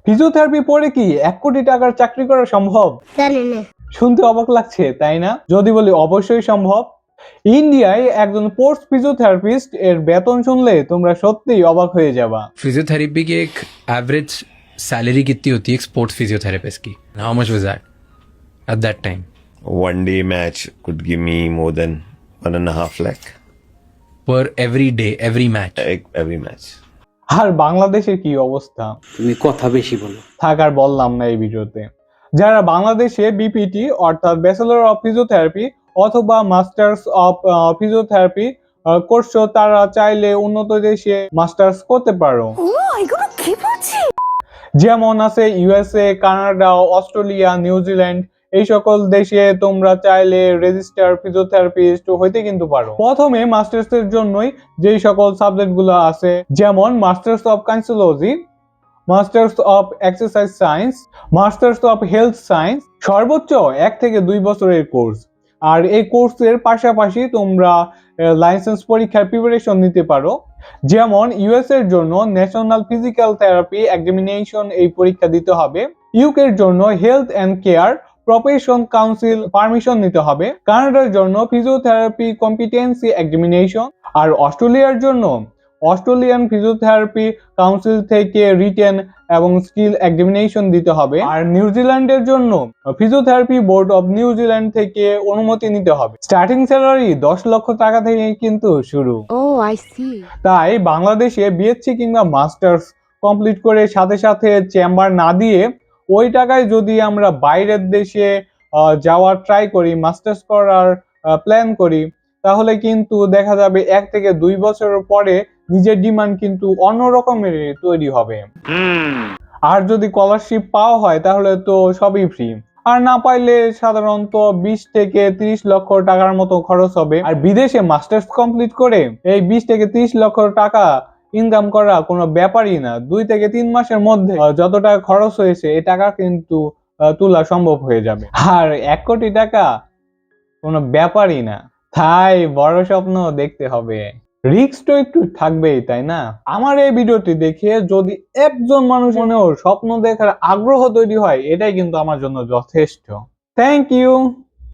Physiotherapy পড়ে কি 1 কোটি টাকার চাকরি করা সম্ভব? জানি না। শুনতে অবাক লাগছে তাই না? যদি বলি অবশ্যই সম্ভব। ইন্ডিয়ায় একজন পোস্ট ফিজিওথেরাপিস্ট এর বেতন শুনলে তোমরা সত্যিই অবাক হয়ে যাবা। फिजियोथेरेपी की एक एवरेज सैलरी कितनी होती है एक स्पोर्ट्स फिजियोथेरेपिस्ट की? How much was that at that time? 1 day match could give me more than 1.5 lakh पर every day every match? every match. আর বাংলাদেশের কি অবস্থা? তুমি কথা বেশি বলো। থাক আর বললাম না এই ভিডিওতে। যারা বাংলাদেশে বিপিটি অর্থাৎ ব্যাচেলর অফ ফিজিওথেরাপি অথবা মাস্টার্স অফ ফিজিওথেরাপি করছো, তারা চাইলে উন্নত দেশে মাস্টার্স করতে পারো। যেমন আছে ইউএসএ, কানাডা, অস্ট্রেলিয়া, নিউজিল্যান্ড, এই সকল দেশে তোমরা চাইলে রেজিস্টার ফিজিওথেরাপিস্ট হইতে কিন্তু পারো। প্রথমে মাস্টার্স এর জন্যই যেই সকল সাবজেক্ট গুলো আছে, যেমন masters of কাইন্সোলজি, masters of exercise science, masters of health science, সর্বোচ্চ 1 থেকে 2 বছরের কোর্স। আর এই কোর্সের পাশাপাশি তোমরা লাইসেন্স পরীক্ষার প্রিপারেশন নিতে পারো। যেমন ইউএস এর জন্য ন্যাশনাল ফিজিক্যাল থেরাপি এক্সামিনেশন এই পরীক্ষা দিতে হবে। ইউকে এর জন্য health and care profession council permission নিতে হবে। কানাডার জন্য ফিজিওথেরাপি কম্পিটেন্সি এক্সামিনেশন। আর অস্ট্রেলিয়ার জন্য অস্ট্রেলিয়ান ফিজিওথেরাপি কাউন্সিল থেকে রিটেন এবং স্কিল এক্সামিনেশন দিতে হবে। আর নিউজিল্যান্ডের জন্য ফিজিওথেরাপি বোর্ড অফ নিউজিল্যান্ড থেকে অনুমতি নিতে হবে। স্টার্টিং স্যালারি 10 লক্ষ টাকা থেকে কিন্তু শুরু। I see. তাই বাংলাদেশে বিএসসি কিংবা মাস্টার্স কমপ্লিট করে সাথে সাথে চেম্বার না দিয়ে ওই টাকায় যদি আমরা বাইরের দেশে যাওয়ার ট্রাই করি, মাস্টার্স করার প্ল্যান করি, তাহলে কিন্তু দেখা যাবে 1 থেকে 2 বছর পরে নিজের ডিমান্ড কিন্তু অন্য রকমের তৈরি হবে। আর যদি স্কলারশিপ পাওয়া হয় তাহলে তো সবই ফ্রি। আর না পাইলে সাধারণত 20 থেকে 30 লক্ষ টাকার মতো খরচ হবে। আর বিদেশে মাস্টার্স কমপ্লিট করে এই 20 থেকে 30 লক্ষ টাকা ইনকাম করা কোনো ব্যাপারই না। 2 থেকে 3 মাসের মধ্যে যত টাকা খরচ হয়েছে এই টাকা কিন্তু তোলা সম্ভব হয়ে যাবে। আর 1 কোটি টাকা কোনো ব্যাপারই না। তাই বড় স্বপ্ন দেখতে হবে, রিস্ক তো একটু থাকবেই, তাই না? আমার এই ভিডিওটি দেখে যদি একজন মানুষ মনেও স্বপ্ন দেখার আগ্রহ তৈরি হয়, এটাই কিন্তু আমার জন্য যথেষ্ট। Thank you.